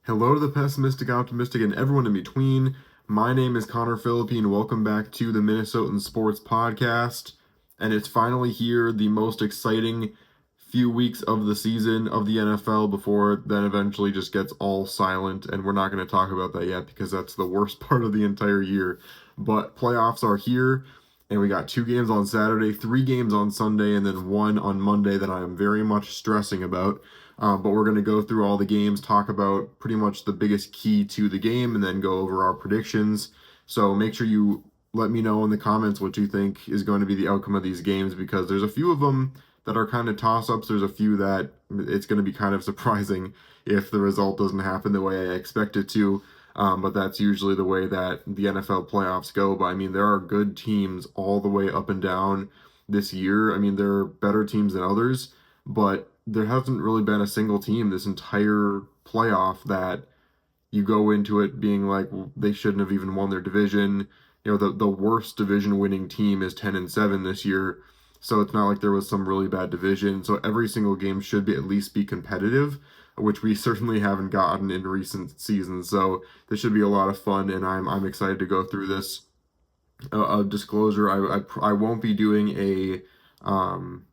Hello to the pessimistic, optimistic, and everyone in between. My name is Connor Philippi, and welcome back to the Minnesotan Sports Podcast. And it's finally here, the most exciting few weeks of the season of the NFL before it then eventually just gets all silent. And we're not going to talk about that yet because that's the worst part of the entire year. But playoffs are here, and we got 2 games on Saturday, 3 games on Sunday, and then 1 on Monday that I am very much stressing about. But we're going to go through all the games, talk about pretty much the biggest key to the game, and then go over our predictions. So make sure you let me know in the comments what you think is going to be the outcome of these games, because there's a few of them that are kind of toss-ups. There's a few that it's going to be kind of surprising if the result doesn't happen the way I expect it to. But that's usually the way that the NFL playoffs go. But I mean, there are good teams all the way up and down this year. I mean, there are better teams than others, but there hasn't really been a single team this entire playoff that you go into it being like, well, they shouldn't have even won their division. You know, the worst division winning team is 10-7 this year. So it's not like there was some really bad division. So every single game should be at least be competitive, which we certainly haven't gotten in recent seasons. So this should be a lot of fun, and I'm excited to go through this. Disclosure: I won't be doing a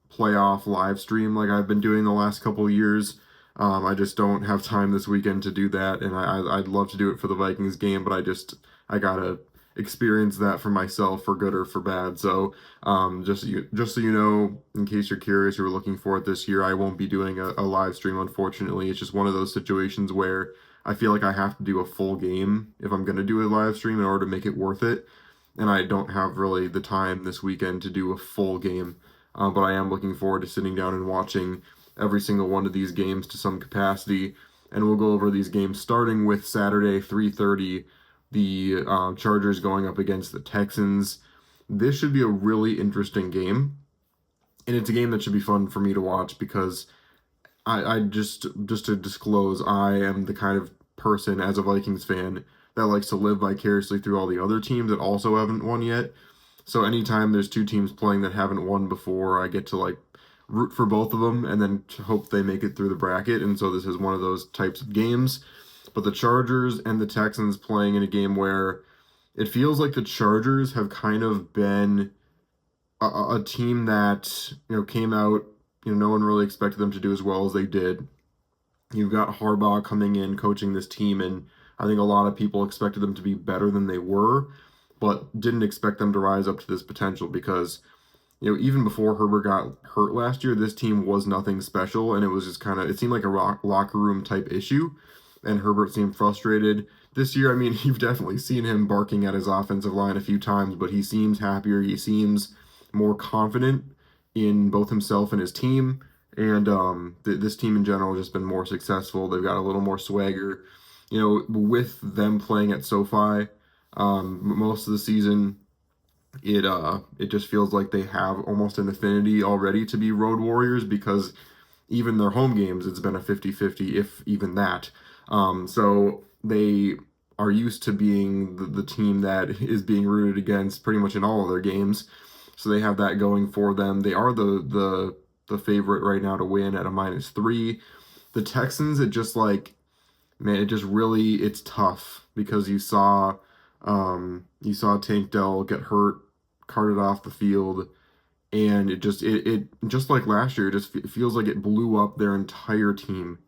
playoff live stream like I've been doing the last couple of years. I just don't have time this weekend to do that, and I'd love to do it for the Vikings game, but I gotta experience that for myself, for good or for bad. So just so you know, in case you're curious, you're looking for it this year, I won't be doing a live stream, unfortunately. It's just one of those situations where I feel like I have to do a full game if I'm gonna do a live stream in order to make it worth it, and I don't have really the time this weekend to do a full game. But I am looking forward to sitting down and watching every single one of these games to some capacity. And we'll go over these games starting with Saturday, 3:30, the Chargers going up against the Texans. This should be a really interesting game. And it's a game that should be fun for me to watch because I just to disclose, I am the kind of person as a Vikings fan that likes to live vicariously through all the other teams that also haven't won yet. So anytime there's 2 teams playing that haven't won before, I get to like root for both of them and then hope they make it through the bracket. And so this is one of those types of games. But the Chargers and the Texans playing in a game where it feels like the Chargers have kind of been a team that, came out, no one really expected them to do as well as they did. You've got Harbaugh coming in, coaching this team, and I think a lot of people expected them to be better than they were, but didn't expect them to rise up to this potential because, even before Herbert got hurt last year, this team was nothing special, and it was just it seemed like a locker room type issue, and Herbert seemed frustrated. This year, I mean, you've definitely seen him barking at his offensive line a few times, but he seems happier. He seems more confident in both himself and his team, and this team in general has just been more successful. They've got a little more swagger. With them playing at SoFi most of the season, it just feels like they have almost an affinity already to be road warriors because even their home games, it's been a 50-50, if even that. So they are used to being the team that is being rooted against pretty much in all of their games. So they have that going for them. They are the favorite right now to win at a -3. The Texans, it just like, man, it just really, it's tough because you saw Tank Dell get hurt, carted off the field, and it just like last year, it feels like it blew up their entire team.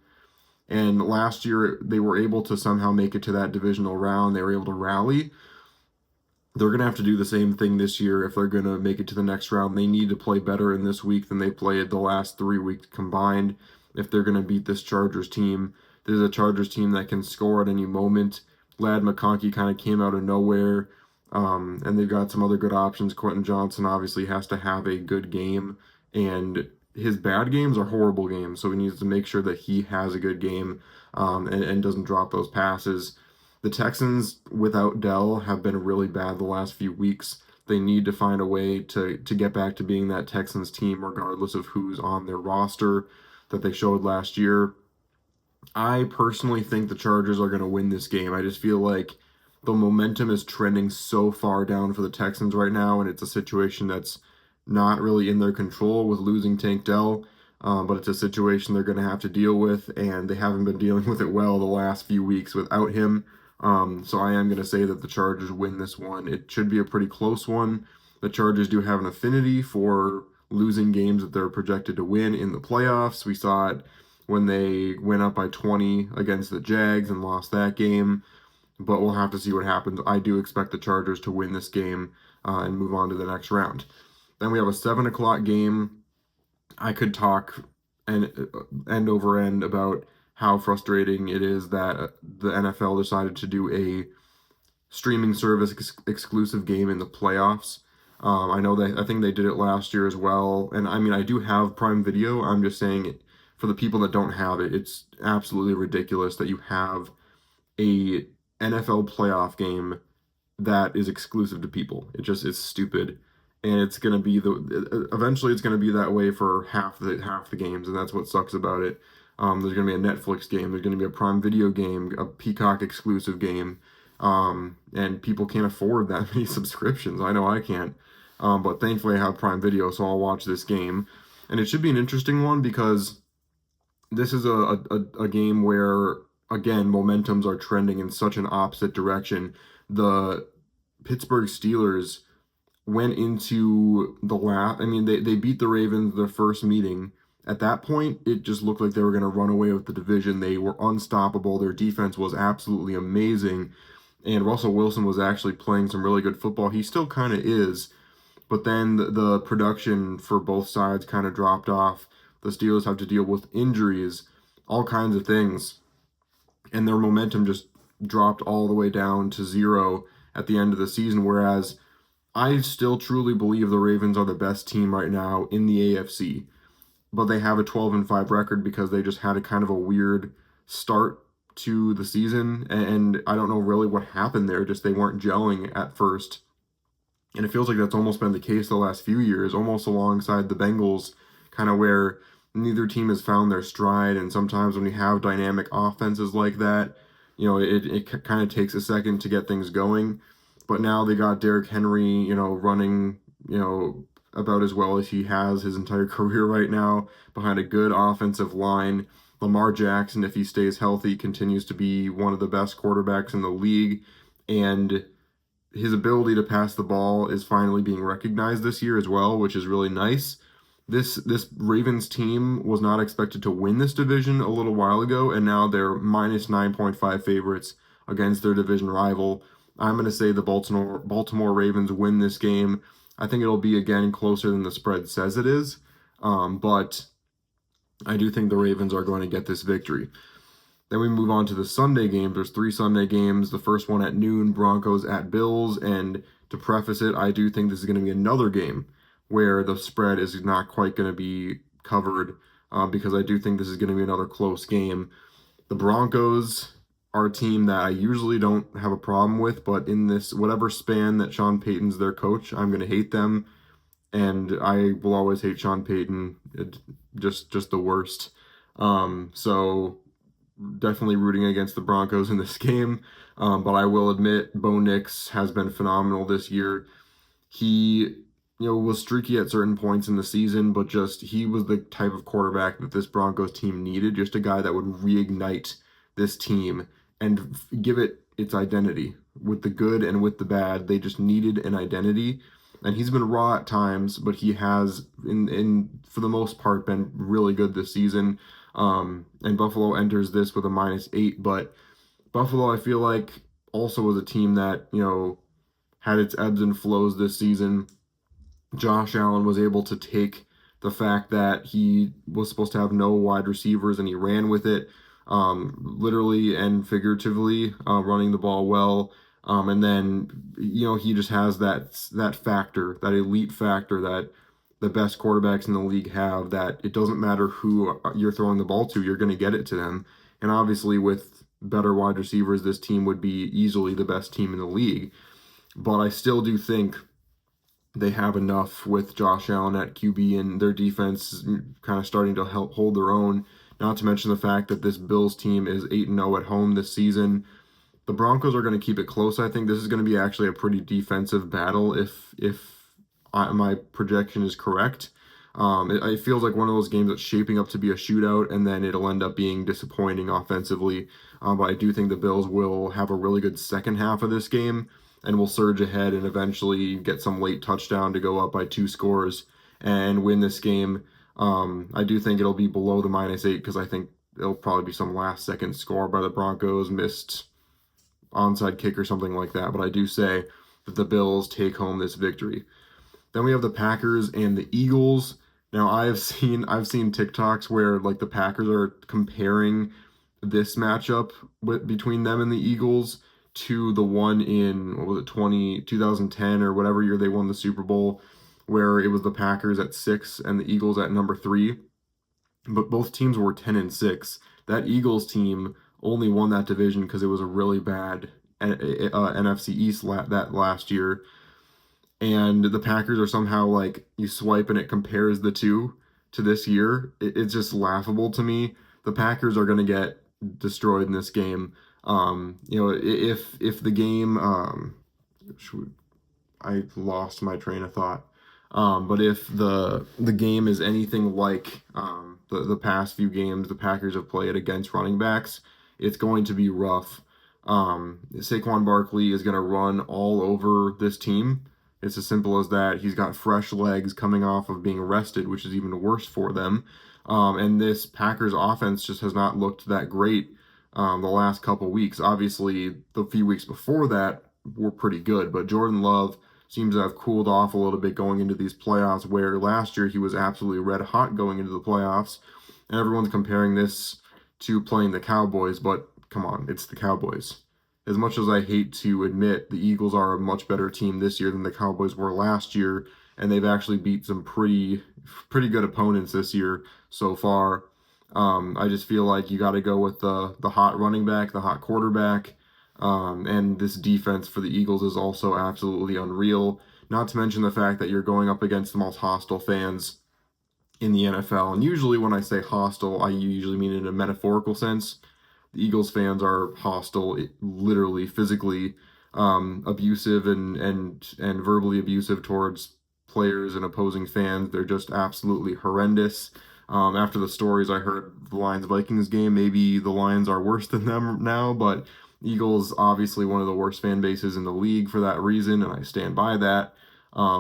And last year they were able to somehow make it to that divisional round. They were able to rally. They're going to have to do the same thing this year if they're going to make it to the next round. They need to play better in this week than they played the last 3 weeks combined if they're going to beat this Chargers team. This is a Chargers team that can score at any moment. Ladd McConkey kind of came out of nowhere, and they've got some other good options. Quentin Johnson obviously has to have a good game, and his bad games are horrible games, so he needs to make sure that he has a good game and doesn't drop those passes. The Texans, without Dell, have been really bad the last few weeks. They need to find a way to get back to being that Texans team, regardless of who's on their roster that they showed last year. I personally think the Chargers are going to win this game. I just feel like the momentum is trending so far down for the Texans right now, and it's a situation that's not really in their control with losing Tank Dell. but it's a situation they're going to have to deal with, and they haven't been dealing with it well the last few weeks without him. So I am going to say that the Chargers win this one. It should be a pretty close one. The Chargers do have an affinity for losing games that they're projected to win in the playoffs. We saw it when they went up by 20 against the Jags and lost that game, but we'll have to see what happens. I do expect the Chargers to win this game and move on to the next round. Then we have a 7 o'clock game. I could talk end over end about how frustrating it is that the NFL decided to do a streaming service exclusive game in the playoffs. I think they did it last year as well. And I mean, I do have Prime Video. I'm just saying, for the people that don't have it, it's absolutely ridiculous that you have a NFL playoff game that is exclusive to people. It's stupid, and it's gonna be eventually it's gonna be that way for half the games, and that's what sucks about it. There's gonna be a Netflix game, there's gonna be a Prime Video game, a Peacock exclusive game, and people can't afford that many subscriptions. I know I can't, but thankfully I have Prime Video, so I'll watch this game, and it should be an interesting one because this is a game where, again, momentums are trending in such an opposite direction. The Pittsburgh Steelers went into the last, I mean, they beat the Ravens their first meeting. At that point, it just looked like they were going to run away with the division. They were unstoppable. Their defense was absolutely amazing. And Russell Wilson was actually playing some really good football. He still kind of is. But then the production for both sides kind of dropped off. The Steelers have to deal with injuries, all kinds of things. And their momentum just dropped all the way down to zero at the end of the season. Whereas I still truly believe the Ravens are the best team right now in the AFC. But they have a 12-5 record because they just had a kind of a weird start to the season. And I don't know really what happened there. Just they weren't gelling at first. And it feels like that's almost been the case the last few years, almost alongside the Bengals, kind of where neither team has found their stride. And sometimes when you have dynamic offenses like that, it kind of takes a second to get things going. But now they got Derrick Henry, running, about as well as he has his entire career right now behind a good offensive line. Lamar Jackson, if he stays healthy, continues to be one of the best quarterbacks in the league. And his ability to pass the ball is finally being recognized this year as well, which is really nice. This Ravens team was not expected to win this division a little while ago, and now they're minus 9.5 favorites against their division rival. I'm going to say the Baltimore Ravens win this game. I think it'll be, again, closer than the spread says it is, but I do think the Ravens are going to get this victory. Then we move on to the Sunday games. There's 3 Sunday games. The first one at noon, Broncos at Bills. And to preface it, I do think this is going to be another game where the spread is not quite going to be covered because I do think this is going to be another close game. The Broncos are a team that I usually don't have a problem with, but in this whatever span that Sean Payton's their coach, I'm going to hate them. And I will always hate Sean Payton. Just the worst. So definitely rooting against the Broncos in this game. But I will admit, Bo Nix has been phenomenal this year. He, was streaky at certain points in the season, but he was the type of quarterback that this Broncos team needed. Just a guy that would reignite this team and give it its identity with the good and with the bad. They just needed an identity. And he's been raw at times, but he has, for the most part, been really good this season. And Buffalo enters this with a -8, but Buffalo, I feel like, also was a team that, had its ebbs and flows this season. Josh Allen was able to take the fact that he was supposed to have no wide receivers, and he ran with it, literally and figuratively, running the ball well. And then, he just has that factor, that elite factor that the best quarterbacks in the league have, that it doesn't matter who you're throwing the ball to, you're going to get it to them. And obviously with better wide receivers, this team would be easily the best team in the league. But I still do think they have enough with Josh Allen at QB and their defense kind of starting to help hold their own. Not to mention the fact that this Bills team is 8-0 at home this season. The Broncos are going to keep it close. I think this is going to be actually a pretty defensive battle if my projection is correct. It feels like one of those games that's shaping up to be a shootout, and then it'll end up being disappointing offensively. But I do think the Bills will have a really good second half of this game and will surge ahead and eventually get some late touchdown to go up by 2 scores and win this game. I do think it'll be below the -8 because I think it'll probably be some last second score by the Broncos, missed onside kick or something like that. But I do say that the Bills take home this victory. Then we have the Packers and the Eagles. Now I've seen TikToks where like the Packers are comparing this matchup between them and the Eagles to the one in, what was it, 2010 or whatever year they won the Super Bowl, where it was the Packers at 6 and the Eagles at number 3. But both teams were 10-6. That Eagles team only won that division because it was a really bad NFC East that last year. And the Packers are somehow like, you swipe and it compares the two to this year. It's just laughable to me. The Packers are going to get destroyed in this game. If the game, I lost my train of thought. But if the game is anything like the past few games the Packers have played against running backs, it's going to be rough. Saquon Barkley is going to run all over this team. It's as simple as that. He's got fresh legs coming off of being arrested, which is even worse for them. And this Packers offense just has not looked that great the last couple weeks. Obviously, the few weeks before that were pretty good, but Jordan Love seems to have cooled off a little bit going into these playoffs, where last year he was absolutely red hot going into the playoffs. And everyone's comparing this to playing the Cowboys, but come on, it's the Cowboys. As much as I hate to admit, the Eagles are a much better team this year than the Cowboys were last year, and they've actually beat some pretty good opponents this year so far. I just feel like you got to go with the hot running back, the hot quarterback, and this defense for the Eagles is also absolutely unreal. Not to mention the fact that you're going up against the most hostile fans in the NFL. And usually when I say hostile, I usually mean in a metaphorical sense. The Eagles fans are hostile, literally, physically abusive and verbally abusive towards players and opposing fans. They're just absolutely horrendous. After the stories I heard the Lions-Vikings game, maybe the Lions are worse than them now, but Eagles obviously one of the worst fan bases in the league for that reason, and I stand by that.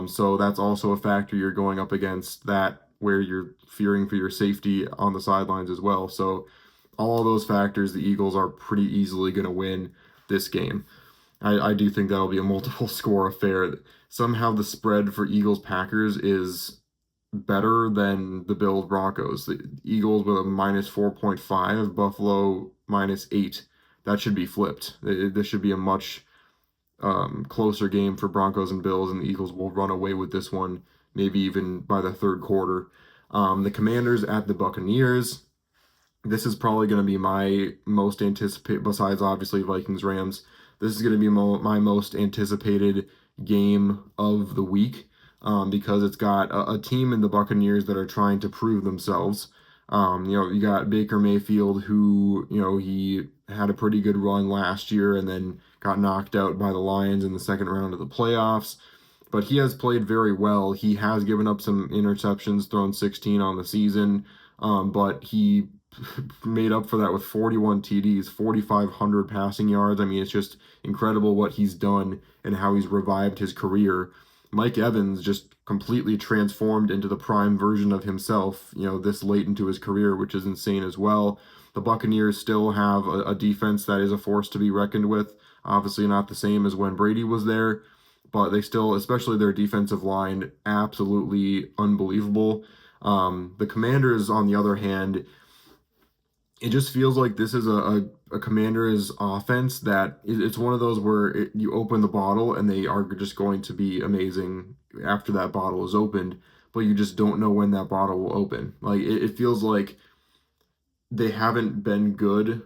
So that's also a factor. You're going up against that where you're fearing for your safety on the sidelines as well. So all of those factors, the Eagles are pretty easily going to win this game. I do think that'll be a multiple score affair. Somehow the spread for Eagles-Packers is better than the Bills-Broncos. The Eagles with a -4.5, Buffalo -8. That should be flipped. This should be a much closer game for Broncos and Bills, and the Eagles will run away with this one, maybe even by the third quarter. The Commanders at the Buccaneers. This is probably going to be my most anticipated, besides obviously Vikings-Rams, this is going to be my most anticipated game of the week because it's got a team in the Buccaneers that are trying to prove themselves. You got Baker Mayfield, who, he had a pretty good run last year and then got knocked out by the Lions in the second round of the playoffs. But he has played very well. He has given up some interceptions, thrown 16 on the season, but he made up for that with 41 TDs, 4,500 passing yards. I mean, it's just incredible what he's done and how he's revived his career. Mike Evans just completely transformed into the prime version of himself, this late into his career, which is insane as well. The Buccaneers still have a defense that is a force to be reckoned with. Obviously not the same as when Brady was there, but they still, especially their defensive line, absolutely unbelievable. The Commanders, on the other hand, it just feels like this is a Commanders offense that it's one of those where you open the bottle and they are just going to be amazing after that bottle is opened, but you just don't know when that bottle will open. Like it feels like they haven't been good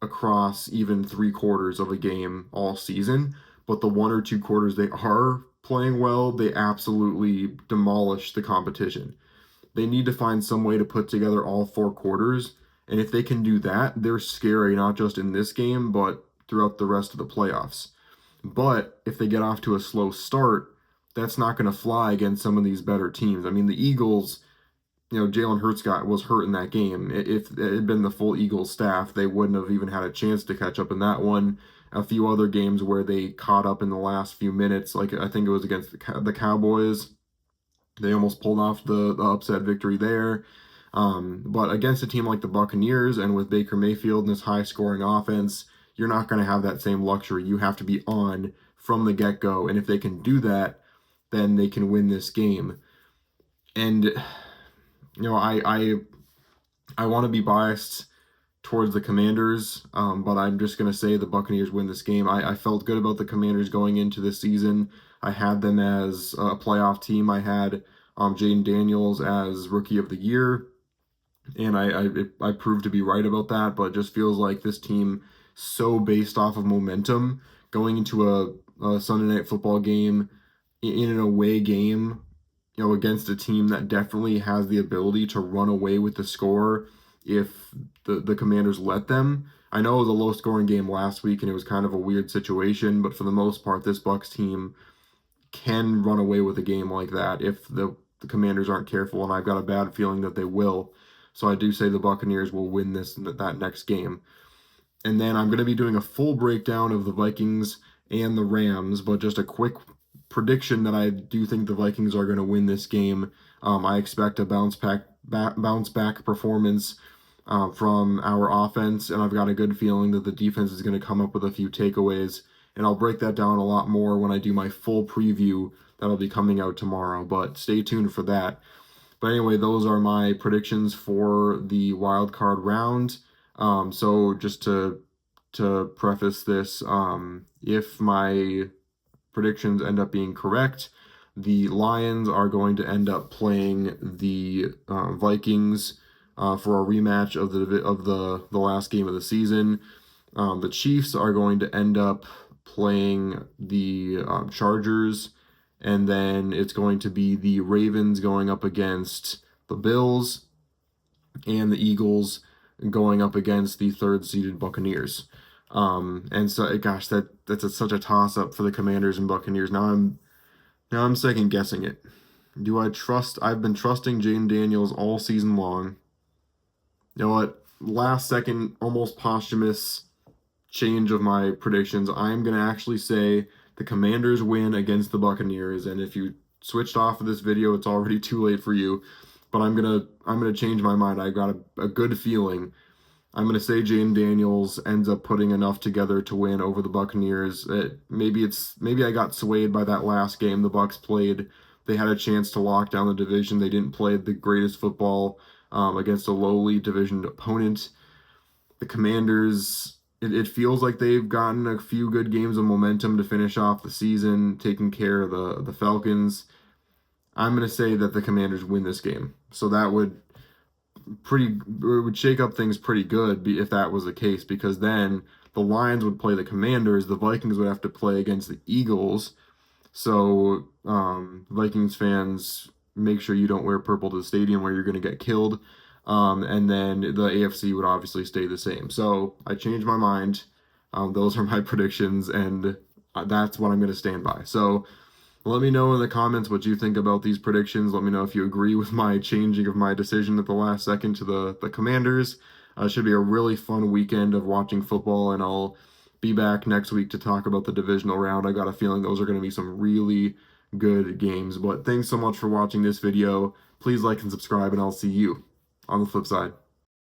across even 3/4 of a game all season, but the 1 or 2 quarters they are playing well, they absolutely demolish the competition. They need to find some way to put together all 4 quarters. And if they can do that, they're scary, not just in this game, but throughout the rest of the playoffs. But if they get off to a slow start, that's not going to fly against some of these better teams. I mean, the Eagles, Jalen Hurts was hurt in that game. If it had been the full Eagles staff, they wouldn't have even had a chance to catch up in that one. A few other games where they caught up in the last few minutes, like I think it was against the Cowboys, they almost pulled off the upset victory there. But against a team like the Buccaneers and with Baker Mayfield and this high-scoring offense, you're not going to have that same luxury. You have to be on from the get-go, and if they can do that, then they can win this game. And I want to be biased towards the Commanders, but I'm just going to say the Buccaneers win this game. I felt good about the Commanders going into this season. I had them as a playoff team. I had Jayden Daniels as Rookie of the Year, and I proved to be right about that, but it just feels like this team so based off of momentum going into a Sunday Night Football game, in an away game, against a team that definitely has the ability to run away with the score if the Commanders let them. I know it was a low-scoring game last week, and it was kind of a weird situation, but for the most part, this Bucs team can run away with a game like that if the Commanders aren't careful, and I've got a bad feeling that they will. So I do say the Buccaneers will win that next game. And then I'm going to be doing a full breakdown of the Vikings and the Rams, but just a quick prediction that I do think the Vikings are going to win this game. I expect a bounce back performance from our offense, and I've got a good feeling that the defense is going to come up with a few takeaways, and I'll break that down a lot more when I do my full preview that'll be coming out tomorrow, but stay tuned for that. But anyway, those are my predictions for the wild card round. So just to preface this, if my predictions end up being correct, the Lions are going to end up playing the Vikings for a rematch of the last game of the season. The Chiefs are going to end up playing the Chargers, and then it's going to be the Ravens going up against the Bills, and the Eagles going up against the third-seeded Buccaneers. And so, gosh, that's such a toss-up for the Commanders and Buccaneers. Now I'm second guessing it. Do I trust? I've been trusting Jayden Daniels all season long. You know what? Last second, almost posthumous change of my predictions. I'm gonna actually say the Commanders win against the Buccaneers. And if you switched off of this video, it's already too late for you. But I'm gonna change my mind. I've got a good feeling. I'm going to say Jayden Daniels ends up putting enough together to win over the Buccaneers. Maybe I got swayed by that last game the Bucs played. They had a chance to lock down the division. They didn't play the greatest football against a lowly division opponent. The Commanders, it feels like they've gotten a few good games of momentum to finish off the season, taking care of the Falcons. I'm going to say that the Commanders win this game. So that would shake up things pretty good if that was the case, because then the Lions would play the Commanders, the Vikings would have to play against the Eagles. So Vikings fans, make sure you don't wear purple to the stadium where you're going to get killed. And then the AFC would obviously stay the same. So I changed my mind. Those are my predictions, and that's what I'm going to stand by. So let me know in the comments what you think about these predictions. Let me know if you agree with my changing of my decision at the last second to the Commanders. It should be a really fun weekend of watching football, and I'll be back next week to talk about the divisional round. I got a feeling those are going to be some really good games. But thanks so much for watching this video. Please like and subscribe, and I'll see you on the flip side.